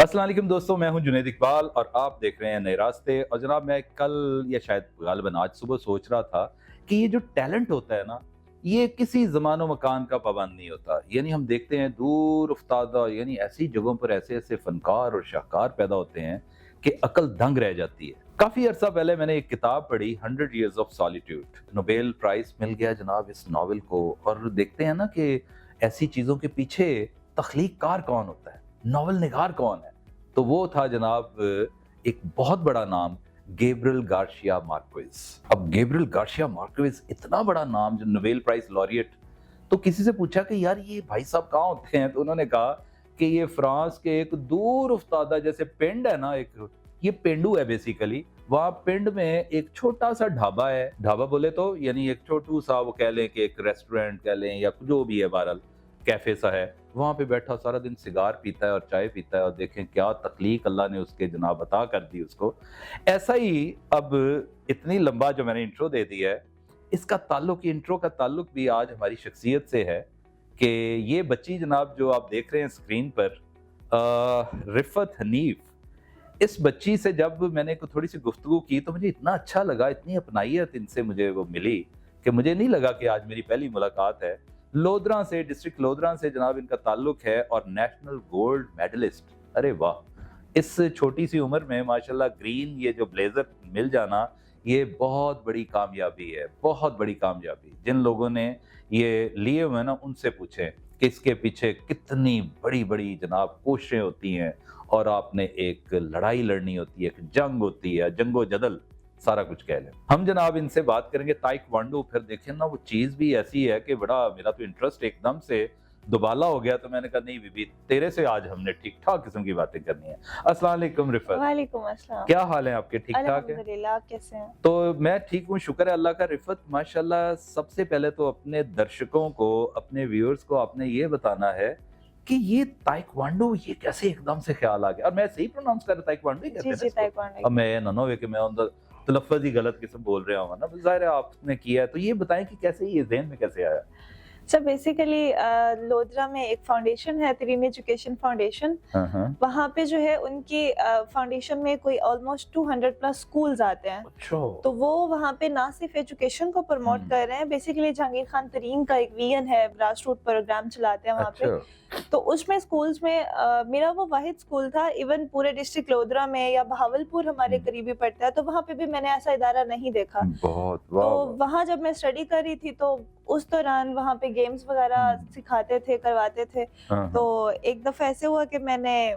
अस्सलाम वालेकुम दोस्तों, मैं हूं जुनैद इकबाल और आप देख रहे हैं नए रास्ते। और जनाब, मैं कल या शायद गालिबन आज सुबह सोच रहा था कि ये जो टैलेंट होता है ना, ये किसी ज़मान व मकान का पाबंद नहीं होता। यानी हम देखते हैं दूर उफ्तादा, यानी ऐसी जगहों पर ऐसे ऐसे फनकार और शाहकार पैदा होते हैं कि अकल दंग रह जाती है। काफ़ी अरसा पहले मैंने एक किताब पढ़ी, 100 years of solitude. Nobel prize मिल गया जनाब इस नावल को। और देखते हैं ना कि ऐसी चीज़ों के पीछे तख्लीक़कार कौन होता है, नावल निगार कौन है। तो वो था जनाब एक बहुत बड़ा नाम, गैब्रियल गार्सिया मार्केज़। अब गैब्रियल गार्सिया मार्केज़ इतना बड़ा नाम, जो नोबेल प्राइज लॉरिएट। तो किसी से पूछा कि यार ये भाई साहब कहाँ होते हैं, तो उन्होंने कहा कि ये फ्रांस के एक दूर उफ्तादा, जैसे पिंड है ना, एक ये पेंडू है बेसिकली। वहाँ पिंड में एक छोटा सा ढाबा है। ढाबा बोले तो यानी एक छोटू सा, वो कह लें कि एक रेस्टोरेंट कह लें या जो भी है, बहरहाल कैफे सा है। वहाँ पे बैठा सारा दिन सिगार पीता है और चाय पीता है, और देखें क्या तख्लीक अल्लाह ने उसके जनाब अता कर दी उसको। ऐसा ही अब इतनी लंबा जो मैंने इंट्रो दे दी है, इसका ताल्लुक, इंट्रो का ताल्लुक भी आज हमारी शख्सियत से है कि ये बच्ची जनाब जो आप देख रहे हैं स्क्रीन पर, रिफ़त हनीफ। इस बच्ची से जब मैंने थोड़ी सी गुफ्तगू की तो मुझे इतना अच्छा लगा, इतनी अपनाइयत इनसे मुझे वो मिली कि मुझे नहीं लगा कि आज मेरी पहली मुलाकात है। लोधरा से, डिस्ट्रिक्ट लोधरा से जनाब इनका ताल्लुक है, और नेशनल गोल्ड मेडलिस्ट। अरे वाह! इस छोटी सी उम्र में माशाल्लाह ग्रीन ये जो ब्लेजर मिल जाना, ये बहुत बड़ी कामयाबी है, बहुत बड़ी कामयाबी। जिन लोगों ने ये लिए हुए हैं ना, उनसे पूछें कि इसके पीछे कितनी बड़ी बड़ी जनाब कोशिशें होती हैं, और आपने एक लड़ाई लड़नी होती है, एक जंग होती है, जंगो जदल, सारा कुछ कह लें। हम जनाब इनसे बात करेंगे ताइक्वांडो। फिर देखें ना, वो चीज़ भी ऐसी है कि बड़ा मेरा तो इंटरेस्ट एकदम से दुबाला हो गया। तो मैंने कहा नहीं बीबी, तेरे से आज हमने ठीक ठाक किस्म की बातें करनी है। अस्सलाम वालेकुम रिफत, वालेकुम अस्सलाम। क्या हाल है आपके? ठीक ठाक है? अल्हम्दुलिल्लाह, आप कैसे हैं? तो मैं ठीक हूँ, शुक्र है अल्लाह का। रिफत माशाल्लाह, सबसे पहले तो अपने दर्शकों को, अपने व्यूअर्स को आपने ये बताना है कि ये ताइक्वांडो ये कैसे एकदम से ख्याल आ गया। और मैं सही प्रोनाउंस कर रहा, ताइक्वांडो ही कहते जी, हैं ना जी, इसको? ताइक्वांडो। अब मैं ये ना हो कि मैं उनका तलफ़्फ़ुज़ ही गलत किस्म बोल रहा हूँ ना, ज़ाहिर है आपने किया है। तो ये बताएं कि कैसे ये ज़हन में कैसे आया? सो बेसिकली लोधरा में एक फाउंडेशन है, तरीन एजुकेशन फाउंडेशन। हाँ, हाँ। वहाँ पे जो है उनकी फाउंडेशन में कोई ऑलमोस्ट 200 प्लस स्कूल्स आते हैं। अच्छा। तो वो वहाँ पे ना सिर्फ एजुकेशन को प्रमोट कर रहे हैं, बेसिकली जहांगीर खान तरीन का एक वीएन है, ग्रास रूट प्रोग्राम चलाते हैं वहाँ पे। अच्छा। तो उसमें स्कूल्स में मेरा वो वाहिद स्कूल था, इवन पूरे डिस्ट्रिक्ट लोधरा में या बहावलपुर हमारे करीबी पड़ता है, तो वहाँ पे भी मैंने ऐसा इदारा नहीं देखा। बहुत तो वाह! वहाँ जब मैं स्टडी कर रही थी, तो उस दौरान वहाँ पे गेम्स वगैरह सिखाते थे, करवाते थे। हाँ, तो हाँ। एक दफ़ा ऐसे हुआ कि मैंने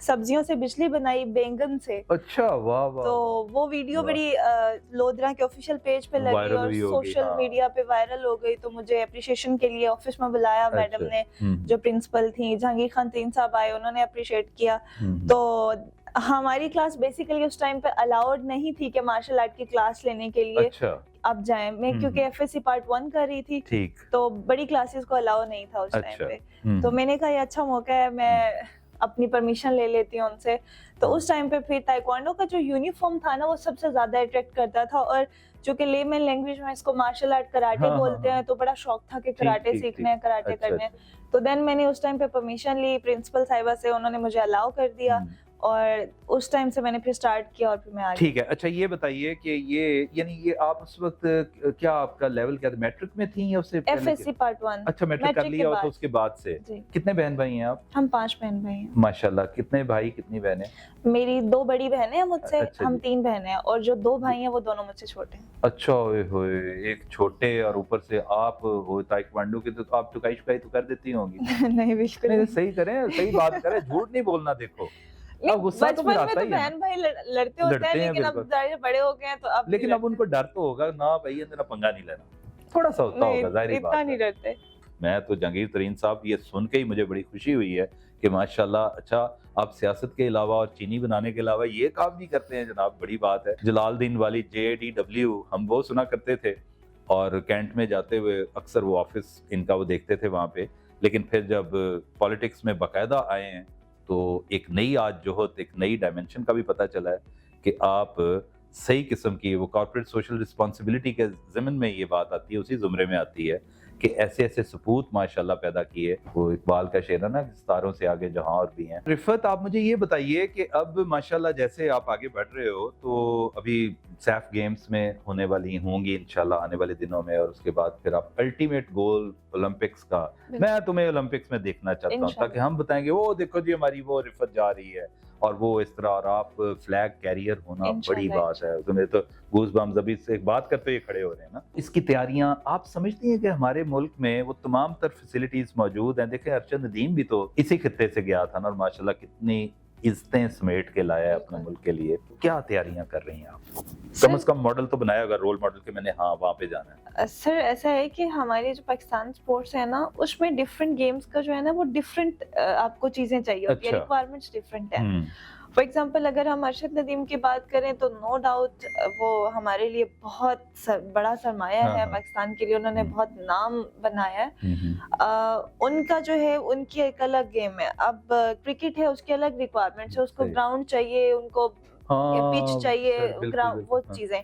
सब्जियों से बिजली बनाई बैंगन से। अच्छा, वाह, वाह, तो वाह! वो वीडियो वाह! बड़ी लोधरा के ऑफिशियल पेज पे लगी वायरल और हुई होगी, सोशल हाँ। मीडिया पे वायरल हो गई। तो मुझे एप्रिशिएशन के लिए ऑफिस में बुलाया मैडम अच्छा। ने, हुँ, जो प्रिंसिपल थी जहांगीर खान तीन साहब आए, उन्होंने अप्रिशिएट किया। हुँ, हुँ। तो हमारी क्लास बेसिकली उस टाइम पे अलाउड नहीं थी कि मार्शल आर्ट की क्लास लेने के लिए अच्छा। अब जाएं। मैं क्योंकि एफएससी पार्ट 1 कर रही थी, ठीक। तो बड़ी क्लासेस को अलाउ नहीं था उस टाइम अच्छा। पे। हुँ, तो मैंने कहा ये अच्छा मौका है, मैं अपनी परमिशन ले लेती हूँ उनसे। तो हाँ। उस टाइम पे फिर ताइक्वांडो का जो यूनिफॉर्म था ना, वो सबसे ज़्यादा अट्रैक्ट करता था। और जो कि लेमन लैंग्वेज में इसको मार्शल आर्ट कराटे हाँ, हाँ, बोलते हाँ। हैं, तो बड़ा शौक था कि ठीक, कराटे ठीक, सीखने ठीक। हैं, कराटे अच्छा, करने हैं। अच्छा। तो देन मैंने उस टाइम पे परमिशन ली प्रिंसिपल साहिबा से, उन्होंने मुझे अलाउ कर दिया। हुँ। और उस टाइम से मैंने फिर स्टार्ट किया और फिर मैं आ गई। ठीक है। अच्छा ये बताइए कि ये यानी ये आप उस वक़्त क्या आपका लेवल क्या था? मैट्रिक में थी या उससे पहले के? एफएससी पार्ट 1 अच्छा, मैट्रिक कर मैट्रिक के लिया हो तो बाद। उसके बाद से। जी, कितने बहन-भाई हैं आप? हम 5 बहन-भाई हैं। माशाल्लाह, कितने भाई, कितनी बहनें? मेरी 2 बड़ी बहनें हैं मुझसे, अच्छा हम जी। 3 बहनें हैं, और जो 2 भाई हैं वो दोनों मुझसे छोटे हैं। अच्छा, ओए होए! एक छोटे और ऊपर से आप हो ताइक्वांडो के, तो आप टुकाई-शुकाई तो कर देती होंगी? नहीं, बिल्कुल नहीं, नहीं, नहीं। सही करें, सही बात करें, झूठ नहीं बोलना देखो। नहीं, गुस्सा तो फिर बचपन में आता तो ही है ना। बहन-भाई लड़ते होते हैं, लड़ते हैं लेकिन अब बिल्कुल। ज़ाहिर बड़े हो गए हैं तो अब नहीं लेकिन अब लड़ते। उनको डर तो होगा ना, भई इनसे ना पंगा नहीं लेना। थोड़ा-सा होता नहीं, होगा, ज़ाहिर-सी इतना बात नहीं है। लड़ते। मैं तो जहांगीर तरीन साहब, ये सुन के ही मुझे बड़ी खुशी हुई है कि माशाल्लाह, अच्छा आप सियासत के अलावा और चीनी बनाने के अलावा ये काम भी करते हैं जनाब, बड़ी बात है। जलालुद्दीन वाली जेडीडब्ल्यू हम वो सुना करते थे, और कैंट में जाते हुए अक्सर वो ऑफिस इनका वो देखते थे वहाँ पे। लेकिन फिर जब पॉलिटिक्स में बाकायदा आए हैं, तो एक नई आज जोहत, एक नई डायमेंशन का भी पता चला है कि आप सही किस्म की वो कॉर्पोरेट सोशल रिस्पॉन्सिबिलिटी के ज़िम्न में ये बात आती है, उसी ज़ुमरे में आती है कि ऐसे ऐसे सपूत माशाल्लाह पैदा किए। वो इकबाल का शेर है ना, सितारों से आगे जहां और भी हैं। रिफत, आप मुझे ये बताइए कि अब माशाल्लाह जैसे आप आगे बढ़ रहे हो, तो अभी सैफ गेम्स में होने वाली होंगी इंशाल्लाह आने वाले दिनों में, और उसके बाद फिर आप अल्टीमेट गोल ओलंपिक्स का, मैं तुम्हें ओलंपिक्स में देखना चाहता हूँ, ताकि हम बताएंगे वो देखो जी हमारी वो रिफत जा रही है और वो इस तरह, और आप फ्लैग कैरियर होना बड़ी बात है। तो मेरे तो गूज बम्स अभी से एक बात करते हुए खड़े हो रहे हैं ना। इसकी तैयारियां आप समझती हैं कि हमारे मुल्क में वो तमाम तर फैसिलिटीज मौजूद हैं? देखें अरशद नदीम भी तो इसी खित्ते से गया था ना, और माशाल्लाह कितनी इज्जतें समेट के लाया है अपने मुल्क के लिए। क्या तैयारियां कर रही हैं आप? कम से कम मॉडल तो बनाया होगा, रोल मॉडल के, मैंने हाँ वहाँ पे जाना है। सर ऐसा है कि हमारे जो पाकिस्तान स्पोर्ट्स है ना, उसमें डिफरेंट गेम्स का जो है ना वो डिफरेंट आपको चीजें चाहिए होती है, अच्छा। रिक्वायरमेंट्स डिफरेंट है। फॉर एग्जाम्पल अगर हम अरशद नदीम की बात करें तो नो डाउट वो हमारे लिए बहुत बड़ा सरमाया है पाकिस्तान के लिए, उन्होंने बहुत नाम बनाया है। उनका जो है उनकी एक अलग गेम है। अब क्रिकेट है, उसकी अलग रिक्वायरमेंट्स है, उसको ग्राउंड चाहिए, उनको पिच चाहिए, वो चीजें।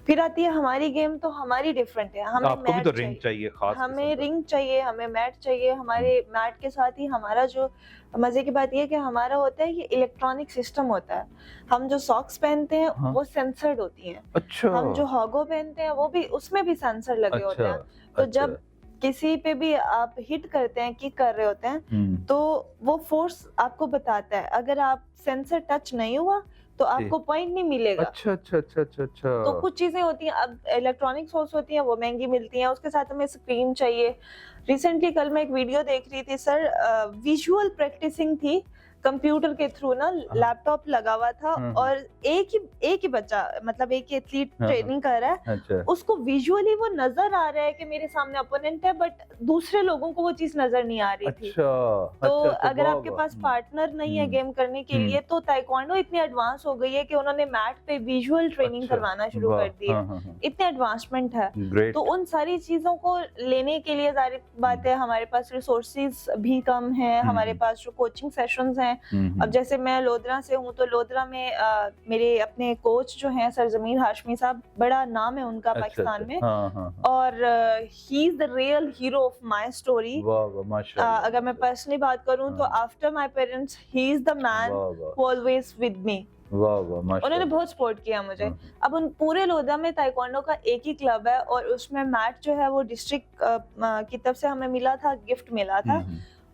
फिर आती है हमारी गेम, तो हमारी डिफरेंट है। हमें आपको भी तो रिंग चाहिए, खास हमें रिंग चाहिए, हमें मैट चाहिए। हमारे मैट के साथ ही हमारा जो मजे की बात ये है कि हमारा होता है ये इलेक्ट्रॉनिक सिस्टम होता है। हम जो सॉक्स पहनते हैं वो सेंसर्ड होती हैं। अच्छा। हम जो हॉगो पहनते हैं वो भी, उसमें भी सेंसर लगे होते हैं। तो जब किसी पे भी आप हिट करते हैं, किक कर रहे होते हैं, तो वो फोर्स आपको बताता है। अगर आप सेंसर टच नहीं हुआ तो आपको पॉइंट नहीं मिलेगा। अच्छा अच्छा अच्छा अच्छा अच्छा। तो कुछ चीजें होती हैं, अब इलेक्ट्रॉनिक सोर्स होती हैं वो महंगी मिलती हैं, उसके साथ हमें स्क्रीन चाहिए। रिसेंटली कल मैं एक वीडियो देख रही थी सर, विजुअल प्रैक्टिसिंग थी कंप्यूटर के थ्रू ना, लैपटॉप लगा हुआ था और एक ही बच्चा, मतलब एक ही एथलीट ट्रेनिंग कर रहा है। अच्छा। उसको विजुअली वो नजर आ रहा है कि मेरे सामने ओपोनेंट है, बट दूसरे लोगों को वो चीज नजर नहीं आ रही थी। तो अगर आपके पास पार्टनर नहीं है गेम करने के लिए, तो ताइक्वांडो इतनी एडवांस हो गई है कि उन्होंने मैट पे विजुअल ट्रेनिंग करवाना शुरू कर दी है। इतने एडवांसमेंट है। तो उन सारी चीजों को लेने के लिए जाहिर बात है हमारे पास रिसोर्सेज भी कम है, हमारे पास जो कोचिंग सेशंस हैं। अब जैसे मैं लोधरा से हूँ, तो लोधरा में मेरे अपने कोच जो हैं सरजमीन हाशमी साहब, बड़ा नाम है उनका पाकिस्तान में। और he is the real hero of my story. अगर मैं पर्सनली बात करूँ तो after my parents he is the man who always with me. उन्होंने बहुत सपोर्ट किया मुझे। अब उन पूरे लोधा में ताइक्वांडो का एक ही क्लब है और उसमें मैट जो है वो डिस्ट्रिक्ट की तरफ से हमें मिला था, गिफ्ट मिला था।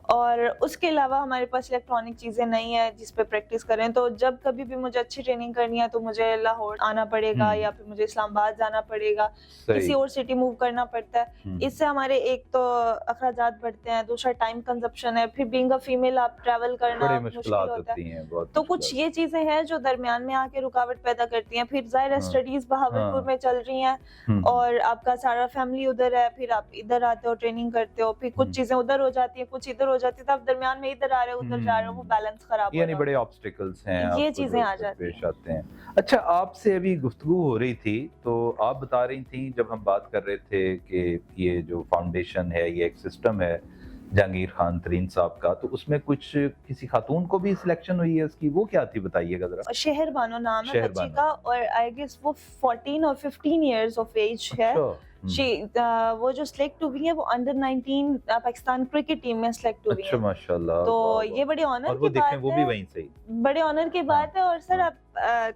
और उसके अलावा हमारे पास इलेक्ट्रॉनिक चीजें नहीं है जिस पे प्रैक्टिस करें। तो जब कभी भी मुझे अच्छी ट्रेनिंग करनी है तो मुझे लाहौर आना पड़ेगा या फिर मुझे इस्लामाबाद जाना पड़ेगा, किसी और सिटी मूव करना पड़ता है। इससे हमारे एक तो अखराजात बढ़ते हैं, दूसरा टाइम कंजप्शन है, फिर बीइंग अ फीमेल आप ट्रैवल करना मुश्किल होता है। तो कुछ ये चीजें हैं जो दरमियान में आके रुकावट पैदा करती हैं। फिर जाहिर है स्टडीज बहावलपुर में चल रही हैं और आपका सारा फैमिली उधर है, फिर आप इधर आते हो ट्रेनिंग करते हो, फिर कुछ चीजें उधर हो जाती है, कुछ इधर हो जाती है, तब दरमियान में इधर आ रहे हो उधर जा रहे हो, वो बैलेंस खराब हो रहा है। यानी बड़े ऑब्स्टिकल्स हैं, ये चीजें आ जाती पेश आते हैं। अच्छा, आपसे अभी गुफ्तगू हो रही थी तो आप बता रही थी, जब हम बात कर रहे थे कि ये जो फाउंडेशन है, ये एक सिस्टम है जहांगीर खान तरीन साहब का, तो उसमें कुछ किसी खातून को भी सिलेक्शन हुई है उसकी, वो क्या थी बताइएगा जरा। शहर बानो नाम है बच्ची का, और आई गेस वो 14 और 15 इयर्स ऑफ एज है। वो जो सिलेक्ट हुई है वो अंडर 19 पाकिस्तान क्रिकेट टीम में सिलेक्ट हुई है। अच्छा माशाल्लाह। तो ये बड़े ऑनर की बात है, वो भी वहीं से ही बड़े ऑनर की बात है। और सर आप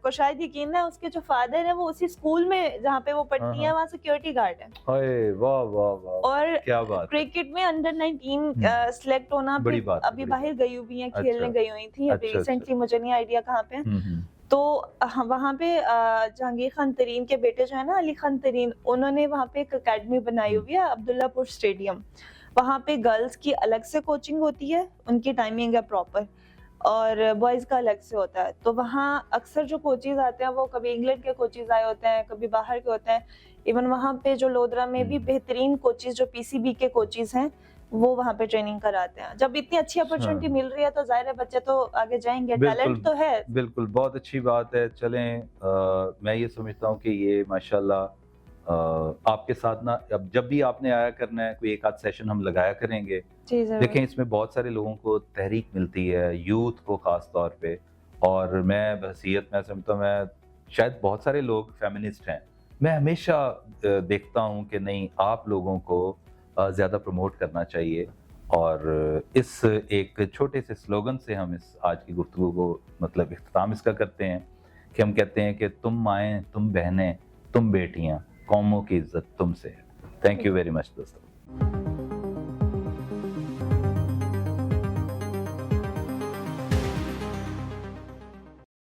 को शायद यकीन है, उसके जो फादर है वो उसी स्कूल में जहाँ पे वो पढ़ती है वहाँ सिक्योरिटी गार्ड है। हाय वाह वाह वाह, और क्या बात। क्रिकेट में अंडर 19 सिलेक्ट होना बड़ी बात। अभी बाहर गई हुई है, खेलने गई हुई थी अभी रिसेंटली, मुझे नहीं आइडिया कहाँ पे। तो वहाँ पे जहांगीर खान तरीन के बेटे जो है ना अली खान तरीन, उन्होंने वहाँ पे एक अकेडमी बनाई हुई है अब्दुल्लापुर स्टेडियम। वहाँ पे गर्ल्स की अलग से कोचिंग होती है, उनकी टाइमिंग है प्रॉपर, और बॉयज का अलग से होता है। तो वहाँ अक्सर जो कोचेज आते हैं वो कभी इंग्लैंड के कोचेज आए होते हैं, कभी बाहर के होते हैं। इवन वहाँ पे जो लोधरा में भी बेहतरीन कोचेज जो पीसीबी के कोचेज हैं वो वहाँ पे ट्रेनिंग कराते हैं। जब इतनी अच्छी अपॉर्चुनिटी मिल रही है तो जाहिर है बच्चे तो आगे जाएंगे, टैलेंट तो है। बिल्कुल, बहुत अच्छी बात है। चलें, मैं ये समझता हूँ कि ये माशाल्लाह आपके साथ ना, अब जब भी आपने आया करना है, कोई एक आध सेशन हम लगाया करेंगे। देखें, इसमें बहुत सारे लोगों को तहरीक मिलती है, यूथ को खास तौर पे। और मैं बहसीयत मैं समझता हूँ, मैं शायद बहुत सारे लोग फेमिनिस्ट हैं, मैं हमेशा देखता हूँ कि नहीं, आप लोगों को ज़्यादा प्रमोट करना चाहिए। और इस एक छोटे से स्लोगन से हम इस आज की गुफ्तगू को मतलब इख्तिताम इसका करते हैं कि हम कहते हैं कि तुम माएँ, तुम बहनें, तुम बेटियाँ, कौमों की इज़्ज़त तुमसे है। थैंक यू वेरी मच दोस्तों।